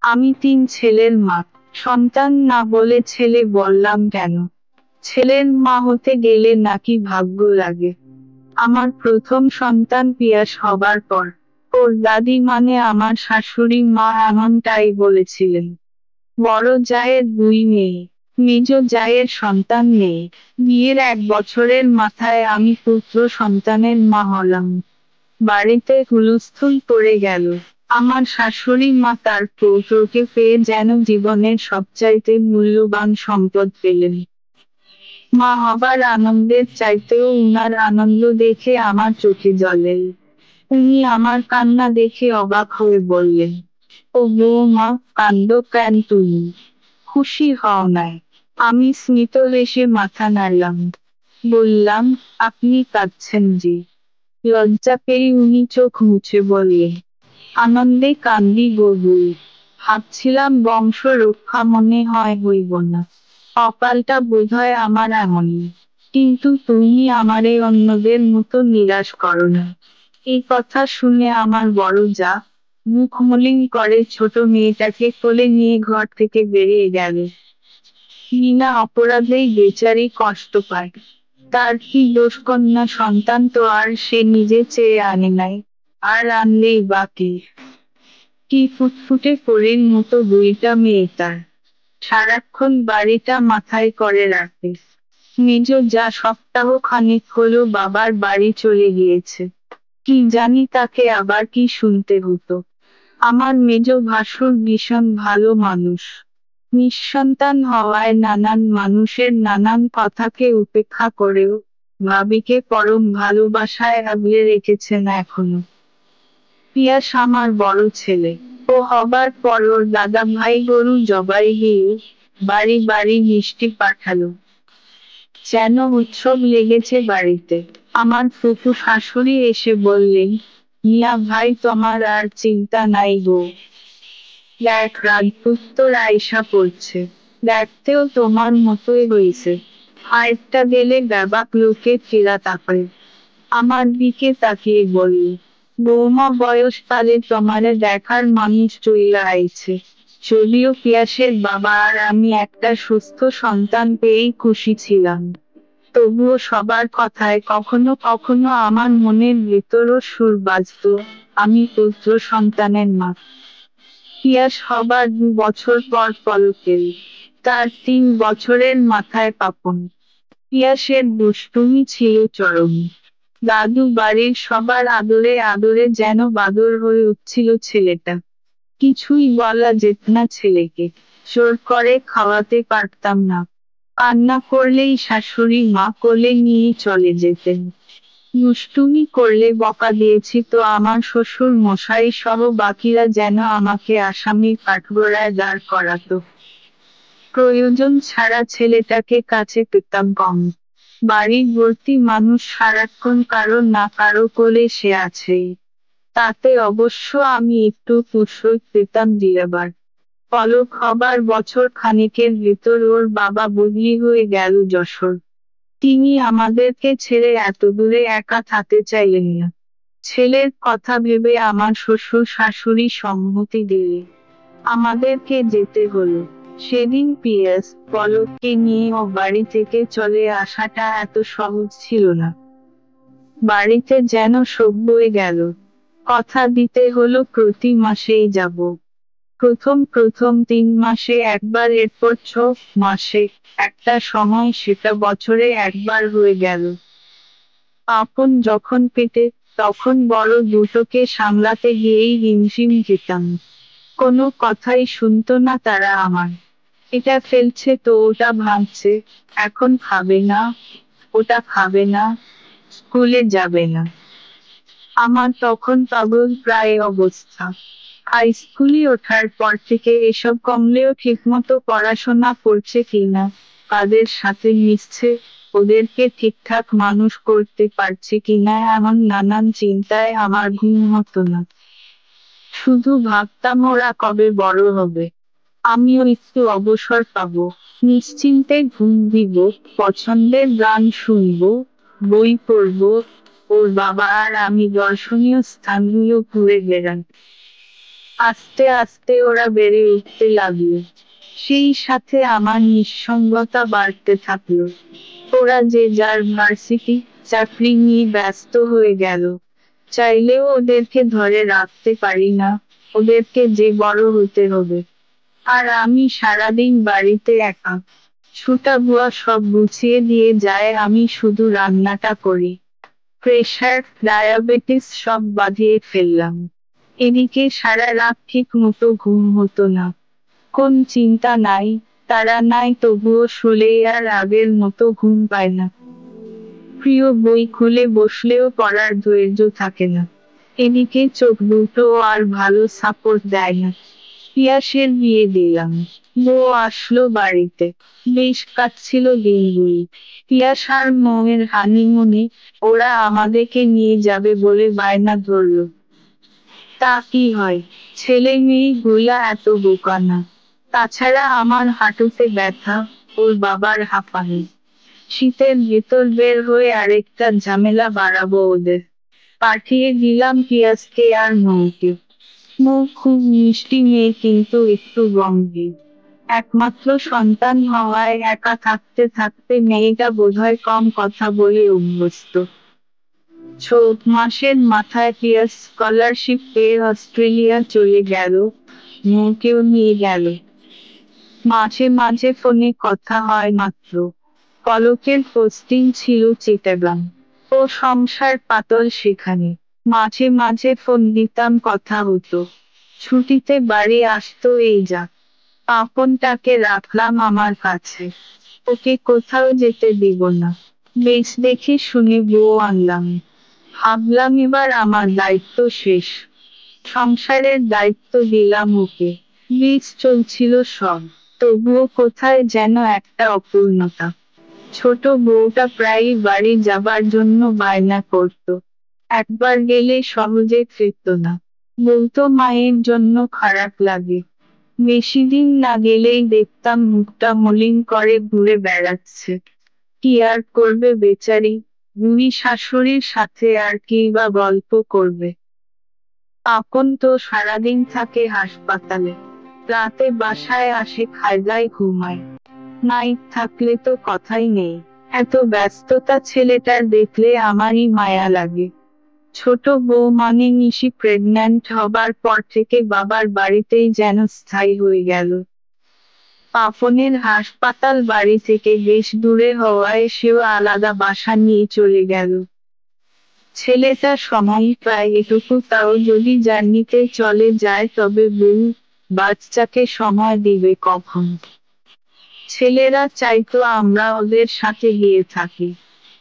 আমি ৩ ছেলের মা। সন্তান না বলে ছেলে বললাম কেন? ছেলের মা হতে গেলে নাকি ভাগ্য লাগে। আমার প্রথম সন্তান পিয়াস হবার পর ওর দাদি মানে আমার শাশুড়ি মা এমনটাই বলেছিলেন। বড় জায়ের ২ মেয়ে, মেজ জায়ের সন্তান নেই। বিয়ের ১ বছরের মাথায় আমি পুত্র সন্তানের মা হলাম। বাড়িতে হুলস্থুল পড়ে গেল। আমার শাশুড়ি মা তার পৌত্রকে পেয়ে যেন জীবনের সবচাইতে মূল্যবান সম্পদ পেলেন। মা হবার আনন্দের চাইতেও উনার আনন্দ দেখে আমার চোখে জল এল। উনি আমার কান্না দেখে অবাক হয়ে বললেন, ও বৌমা, কান্দো কেন তুমি? খুশি হও নাই? আমি স্মিত হেসে মাথা নাড়লাম। বললাম, আপনি কাঁদছেন জি। লজ্জা পেয়ে উনি চোখ মুছে বললেন, আনন্দে কান্দি গো বুড়ি। ভাবছিলাম বংশ রক্ষা মনে হয় হইব না। কপালটা বোধহয় আমার এমনই। কিন্তু তুমি আমারে অন্যদের মতো নিরাশ করো না। এই কথা শুনে আমার বড় জা মুখ মলিন করে ছোট মেয়েটাকে কোলে নিয়ে ঘর থেকে বেরিয়ে গেল। বিনা অপরাধেই বেচারি কষ্ট পায়। তার কি দোষ? কন্যা সন্তান তো আর সে নিজে চেয়ে আনে নাই। আর আনলেই বা কি? কি ফুটফুটে পরীর মতো ২টা মেয়ে তার। সারাক্ষণ বাড়িটা মাথায় করে রাখে। মেজ যা সপ্তাহ খানেক হলো বাবার বাড়ি চলে গিয়েছে। কি জানি তাকে আবার কি শুনতে হতো। আমার মেজ ভাসুর ভীষণ ভালো মানুষ। নিঃসন্তান হওয়ায় নানান মানুষের নানান কথাকে উপেক্ষা করেও ভাবিকে পরম ভালোবাসায় আগলে রেখেছেন এখনো। পিয়াস আমার বড় ছেলে। ও হবার পর ওর দাদা ভাই গরু জবাই গিয়ে বাড়ি বাড়ি মিষ্টি পাঠালো। যেন উৎসব লেগেছে বাড়িতে। আমার ফুফু শাশুড়ি এসে বললেন, মিয়া ভাই তোমার আর চিন্তা নাই গো। দেখ রাজপুত্র আইসা পড়ছে। দেখতেও তোমার মতোই হইছে। আরেকটা গেলে ব্যাবাক লোকে ফেরা তাকায়। আমার দিকে তাকিয়ে বলল, বৌমা বয়স কালে তোমারে দেখার মানুষ চইলা আইছে। যদিও পিয়াসের বাবা আর আমি একটা সুস্থ সন্তান পেয়েই খুশি ছিলাম। তবুও সবার কথায় কখনো কখনো আমার মনের ভেতরও সুর বাজতো, আমি পুত্র সন্তানের মা। পিয়াস হবার ২ বছর পর পলক এল। তার ৩ বছরের মাথায় পাপন। পিয়াসের দুষ্টুমি ছিল চরম। দাদু বাড়ির সবার আদরে আদরে যেন বাদর হয়ে উঠছিল ছেলেটা। কিছুই বলা যেত না ছেলেকে। জোর করে খাওয়াতে পারতাম না। কান্না করলেই শাশুড়ি মা কোলে নিয়ে চলে যেতেন। দুষ্টুমি করলে বকা দিয়েছি তো আমার শ্বশুর মশাই সহ বাকিরা যেন আমাকে আসামির কাঠগড়ায় দাঁড় করাতো। প্রয়োজন ছাড়া ছেলেটাকে কাছে পেতাম কম। বাড়ি ভর্তি মানুষ সারাক্ষণ কারো না কারো কোলে সে আছেই। তাতে অবশ্য আমি একটু প্রশ্রয় পেতাম দিয়াবার। পলক হবার বছর খানেকের ভেতর ওর বাবা বদলি হয়ে গেল যশোর। তিনি আমাদেরকে ছেড়ে এত দূরে একা থাকতে চাইলেন না। ছেলের কথা ভেবে আমার শ্বশুর শাশুড়ি সম্মতি দিলে আমাদেরকে যেতে হলো। সেদিন পিয়াস পলককে নিয়ে ও বাড়ি থেকে চলে আসাটা এত সহজ ছিল না। বাড়িতে যেন শোক বয়ে গেল। কথা দিতে হলো প্রতি মাসেই যাব। প্রথম প্রথম ৩ মাসে একবার, এরপর ৬ মাসে, একটা সময় সেটা বছরে একবার হয়ে গেল। আপন যখন পেটে, তখন বড় দুটোকে সামলাতে গিয়েই হিমশিম খেতাম। কোনো কথাই শুনতো না তারা আমার। এটা ফেলছে তো ওটা ভাঙছে, এখন খাবে না, ওটা খাবে না, স্কুলে যাবে না। আমার তখন পাগল প্রায় অবস্থা। হাই স্কুলে ওঠার পর থেকে এসব কমলেও ঠিকমতো পড়াশোনা করছে কিনা, কাদের সাথে মিশছে, ওদেরকে ঠিকঠাক মানুষ করতে পারছে কিনা এমন নানান চিন্তায় আমার ঘুম হতো না। শুধু ভাবতাম ওরা কবে বড় হবে। আমিও একটু অবসর পাবো। নিশ্চিন্তে ঘুম দিব, পছন্দের গান শুনবো, বই পড়বো, ওর বাবা আর আমি দর্শনীয় স্থানগুলো ঘুরে বেড়ান। আস্তে আস্তে ওরা বেড়ে উঠতে লাগলো। সেই সাথে আমার নিঃসঙ্গতা বাড়তে থাকলো। ওরা যে যার ভার্সিটি, চাকরি নিয়ে ব্যস্ত হয়ে গেল। চাইলেও ওদেরকে ধরে রাখতে পারি না, ওদেরকে যে বড় হতে হবে। আর আমি সারাদিন বাড়িতে একা। ছুটা বুয়া সব গুছিয়ে দিয়ে যায়, আমি শুধু রান্নাটা করি। প্রেশার, ডায়াবেটিস সব বাঁধিয়ে ফেললাম। এদিকে সারা রাত ঠিক মতো ঘুম হতো না। কোন চিন্তা নাই, তারা নাই, তবুও শুলে আর আগের মতো ঘুম পায় না। প্রিয় বই খুলে বসলেও পড়ার ধৈর্য থাকে না। এদিকে চোখ দুটো আর ভালো সাপোর্ট দেয় না। পিয়াসের বিয়ে দিলাম। বউ আসলো বাড়িতে। বেশ কাটছিল দিনগুলি। পিয়াস আর মৌয়ের হানিমুনে ওরা আমাদেরকে নিয়ে যাবে বলে বায়না ধরল। তা কি হয়, ছেলে মেয়ে গুলা এত বোকা না। তাছাড়া আমার হাঁটুতে ব্যথা, ওর বাবার হাঁপানি। শীতের ভেতর বের হয়ে আরেকটা ঝামেলা বাড়াবো ওদের। পাঠিয়ে দিলাম পিয়াসকে আর মৌকে। মৌ খুব মিষ্টি মেয়ে কিন্তু একটু গম্ভীর। একমাত্র সন্তান হওয়ায় একা থাকতে থাকতে মেয়েটা বোধহয় কম কথা বলে অভ্যস্ত। 6 মাসের মাথায় পিয়াস স্কলারশিপ পেয়ে অস্ট্রেলিয়া চলে গেল, মৌকেও নিয়ে গেল। মাঝে মাঝে ফোনে কথা হয় মাত্র। পলকের পোস্টিং ছিল চিটাগাং। ও সংসার পাতল সেখানে। মাঝে মাঝে ফোন দিতাম, কথা হতো। ছুটিতে বাড়ি আসতো, এই যা। আপনটাকে রাখলাম আমার কাছে। ওকে কোথাও যেতে দিব না। বেশ দেখে শুনে বউ আনলাম। ভাবলাম এবার আমার দায়িত্ব শেষ। সংসারের দায়িত্ব দিলাম ওকে। বেশ চলছিল সব। তবুও কোথায় যেন একটা অপূর্ণতা। ছোট বউটা প্রায়ই বাড়ি যাবার জন্য বায়না করত। একবার গেলে সহজে ফিরত না। বলতো মায়ের জন্য খারাপ লাগে। বেশিদিন না গেলেই দেখতাম মুখটা মলিন করে ঘুরে বেড়াচ্ছে। কি আর করবে বেচারি, বুড়ি শাশুড়ির সাথে আর কি বা গল্প করবে। আপন তো সারাদিন থাকে হাসপাতালে। রাতে বাসায় আসে, খায় দায় ঘুমায়। নাইট থাকলে তো কথাই নেই। এত ব্যস্ততা ছেলেটার দেখলে আমারই মায়া লাগে। ছোট বউ মানে নিশি প্রেগন্যান্ট হবার পর থেকে বাবার বাড়িতেই যেন স্থায়ী হয়ে গেল। পাপনের হাসপাতাল বাড়ি থেকে বেশ দূরে হওয়ায় সেও আলাদা বাসা নিয়ে চলে গেল। ছেলেটা সময় পায় এটুকু, তাও যদি জার্নিতে চলে যায়, তবে বউ বাচ্চাকে সময় দিবে কখন। ছেলেরা চাইতো আমরা ওদের সাথে গিয়ে থাকি।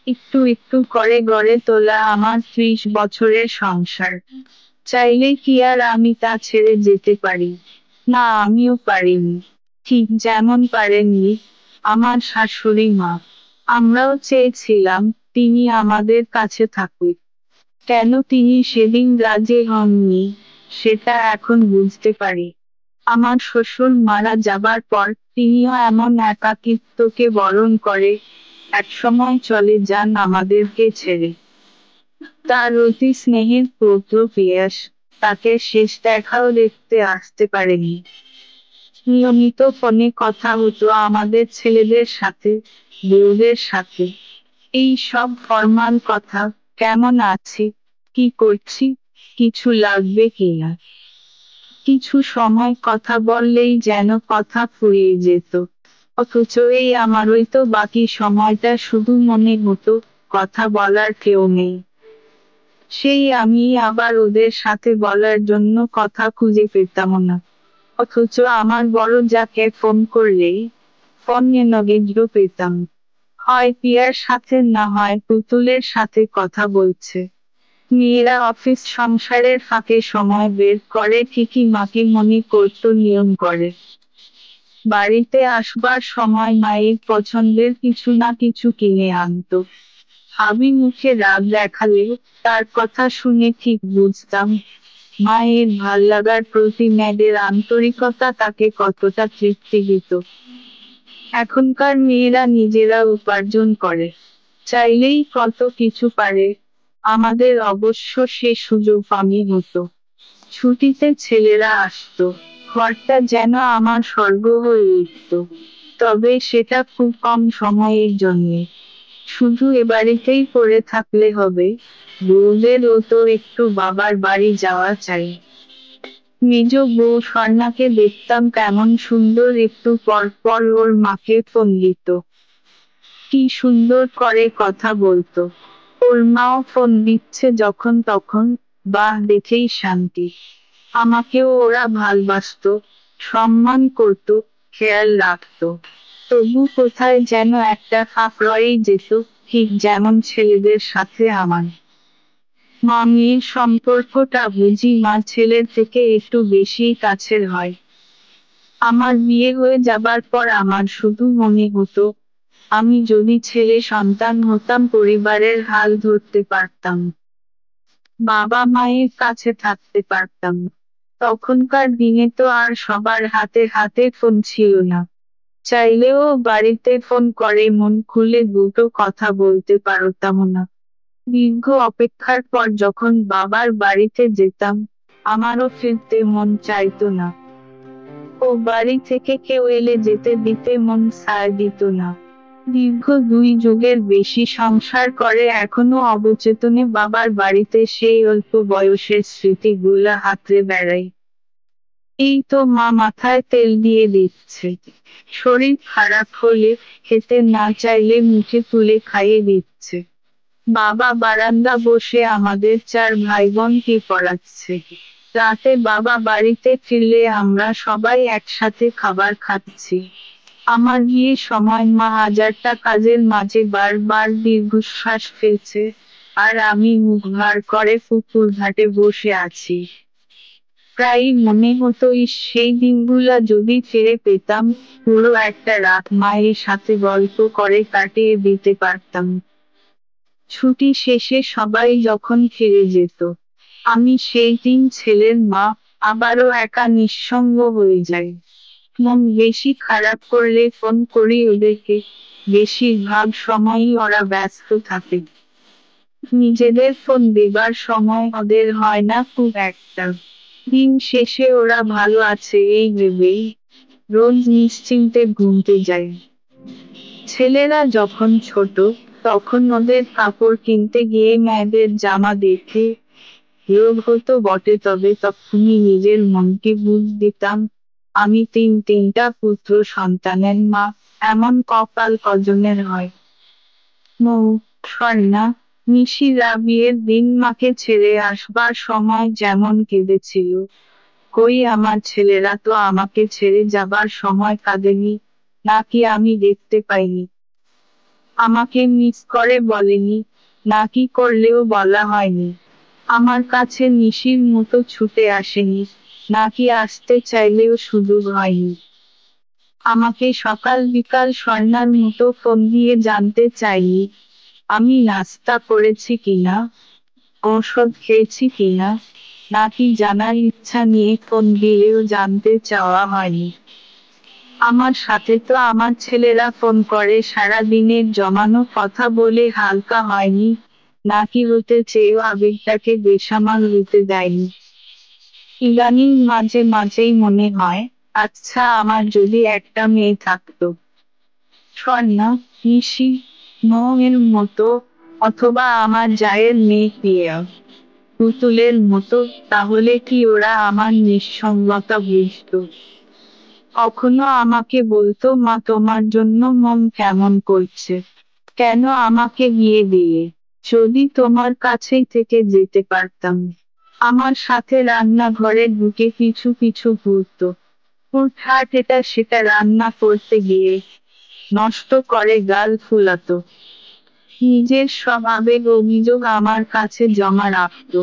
একটু একটু করে গড়ে তোলা আমার 30 বছরের সংসার। চাইলে কি আর আমি তা ছেড়ে যেতে পারি? না, আমিও পারিনি। ঠিক যেমন পারেননি আমার শাশুড়ি মা। আমরাও চেয়েছিলাম তিনি আমাদের কাছে থাকুক। কেন তিনি সেদিন রাজি হননি, সেটা এখন বুঝতে পারি। আমার শ্বশুর মারা যাবার পর তিনিও এমন একাকিত্বকে বরণ করে একসময় চলে যান আমাদেরকে ছেড়ে। তার অতি স্নেহের পৌত্র পিয়াস, তাকে শেষ দেখাও দেখতে আসতে পারেনি। নিয়মিত ফোনে কথা হতো আমাদের ছেলেদের সাথে, বউদের সাথে। এই সব ফরমাল কথা, কেমন আছি, কি করছি, কিছু লাগবে কিনা। কিছু সময় কথা বললেই যেন কথা ফুরিয়ে যেত। অথচ এই আমারই তো বাকি সময়টা শুধু মনে হতো কথা বলার কেউ নেই। সেই আমি আবার ওদের সাথে বলার জন্য কথা খুঁজে পেতাম না। অথচ আমার বড় যাকে ফোন করলেই ফোনে নগেন্দ্র পেতাম। হয় পিয়ার সাথে, না হয় পুতুলের সাথে কথা বলছে। মেয়েরা অফিস সংসারের ফাঁকে সময় বের করে ঠিকই মাকে মনে করত নিয়ম করে। বাড়িতে আসবার সময় মায়ের পছন্দের কিছু না কিছু কিনে আনতো। আমি মুখে রাগ দেখালেও তার কথা শুনে ঠিক বুঝতাম মায়ের ভাল্লাগার প্রতি মেয়েদের আন্তরিকতা তাকে কতটা তৃপ্তি দিত। এখনকার মেয়েরা নিজেরা উপার্জন করে, চাইলেই কত কিছু পারে। আমাদের অবশ্য সে সুযোগ পানি হতো। ছুটিতে ছেলেরা আসতো, ঘরটা যেন আমার স্বর্গ হয়ে উঠত। তবে সেটা খুব কম সময়ের জন্যে। শুধু এ বাড়িতেই পড়ে থাকলে হবে, বউদেরও তো একটু বাবার বাড়ি যাওয়া চাই। মেজ বউ স্বর্ণাকে দেখতাম কেমন সুন্দর একটু পর পর ওর মাকে ফোন দিত। কি সুন্দর করে কথা বলতো। ওর মাও ফোন দিচ্ছে যখন তখন, বাহ দেখেই শান্তি। আমাকেও ওরা ভালবাসতো, সম্মান করত, খেয়াল রাখতো। তবু কোথায় যেন একটা ফাঁক রয়েই যেত, ঠিক যেমন ছেলেদের সাথে আমার। মা মেয়ের সম্পর্কটা বুঝি মা ছেলের থেকে একটু বেশিই কাছের হয়। আমার বিয়ে হয়ে যাবার পর আমার শুধু মনে হতো, আমি যদি ছেলে সন্তান হতাম পরিবারের হাল ধরতে পারতাম, বাবা মায়ের কাছে থাকতে পারতাম। তখনকার দিনে তো আর সবার হাতে হাতে ফোন ছিল না। চাইলেও বাড়িতে ফোন করে মন খুলে দুটো কথা বলতে পারতাম না। দীর্ঘ অপেক্ষার পর যখন বাবার বাড়িতে যেতাম, আমারও ফিরতে মন চাইতো না। ও বাড়ি থেকে কেউ এলে যেতে দিতে মন সায় দিত না। দীর্ঘ 2 যুগের বেশি সংসার করে এখনো অবচেতনে বাবার বাড়িতে সেই অল্প বয়সের স্মৃতিগুলা হাতড়ে বেড়াই। এই তো মা মাথায় তেল দিয়ে দিচ্ছে, শরীর খারাপ হলে, খেতে না চাইলে মুখে তুলে খাইয়ে দিচ্ছে। বাবা বারান্দা বসে আমাদের 4 ভাই বোনকে পড়াচ্ছে। রাতে বাবা বাড়িতে ফিরলে আমরা সবাই একসাথে খাবার খাচ্ছি। আমার বিয়ের সময় মা হাজারটা কাজের মাঝে বারবার দীর্ঘশ্বাস ফেলছে, আর আমি মুখ ভার করে পুকুর ঘাটে বসে আছি। প্রায়ই মনে হতো সেই দিনগুলা যদি ফিরে পেতাম, পুরো একটা রাত মায়ের সাথে গল্প করে কাটিয়ে দিতে পারতাম। ছুটি শেষে সবাই যখন ফিরে যেত, আমি সেই দিন ছেলের মা, আবারও একা নিঃসঙ্গ হয়ে যাই। মন বেশি খারাপ করলে ফোন করি ওদেরকে, বেশিরভাগ সময়ই ওরা ব্যস্ত থাকে। নিজেদের ফোন দেবার সময় ওদের হয় না খুব একটা। দিন শেষে ওরা ভালো আছে এই ভেবেই রোজ নিশ্চিন্তে ঘুমতে যায়। ছেলেরা যখন ছোট, তখন ওদের কাপড় কিনতে গিয়ে মেয়েদের জামা দেখে রোগ হতো বটে, তবে তখনই নিজের মনকে বুঝ দিতাম, আমি তিনটা পুত্র সন্তানের মা, এমন কপাল কজনের হয়। মৌ, স্বর্ণা, নিশিরা বিয়ের দিন মাকে ছেড়ে আসবার সময় যেমন কেঁদেছিল, কই আমার ছেলেরা তো আমাকে ছেড়ে যাবার সময় কাঁদেনি, নাকি আমি দেখতে পাইনি। আমাকে মিস করে বলেনি, নাকি করলেও বলা হয়নি। আমার কাছে নিশির মতো ছুটে আসেনি, নাকি আসতে চাইলেও সুযোগ হয়নি। আমাকে সকাল বিকাল স্বর্ণার মতো ফোন দিয়ে জানতে চাইনি, আমি নাস্তা করেছি কিনা, ঔষধ খেয়েছি কিনা, নাকি জানার ইচ্ছা নিয়ে ফোন দিলেও জানতে চাওয়া হয়নি। আমার সাথে তো আমার ছেলেরা ফোন করে সারা দিনের জমানো কথা বলে হালকা হয়নি, নাকি হতে চেয়েও আবেগটাকে বেসামাল হতে দেয়নি। ইদানিং মাঝে মাঝেই মনে হয়, আচ্ছা আমার যদি একটা মেয়ে থাকতো, স্বর্ণা, নিশি, মৌয়ের মতো, অথবা আমার জায়ের মেয়ে প্রিয়া, পুতুলের মতো, তাহলে কি ওরা আমার নিঃসঙ্গতা বুঝতো? কখনো আমাকে বলতো মা তোমার জন্য মন কেমন করছে, কেন আমাকে বিয়ে দিয়ে যদি তোমার কাছেই থেকে যেতে পারতাম। আমার সাথে রান্নাঘরে ঢুকে পিছু পিছু ঘুরতো, হুটহাট এটা সেটা রান্না করতে গিয়ে নষ্ট করে গাল ফুলাতো। নিজের সব আবেগ অভিযোগ আমার কাছে জমা রাখতো।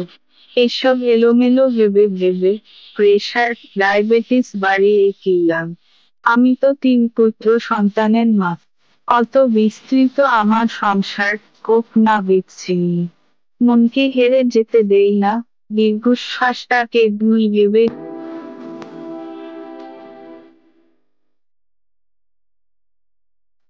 এসব এলোমেলো ভেবে ভেবে প্রেশার, ডায়াবেটিস বাড়িয়ে গেলাম। আমি তো 3 পুত্র সন্তানের মা। অত বিস্তৃত আমার সংসার, কোপ না বিচ্ছিন্ন। মনকে হেরে যেতে দেই না, দীর্ঘশ্বাসটাকে দুই ভেবে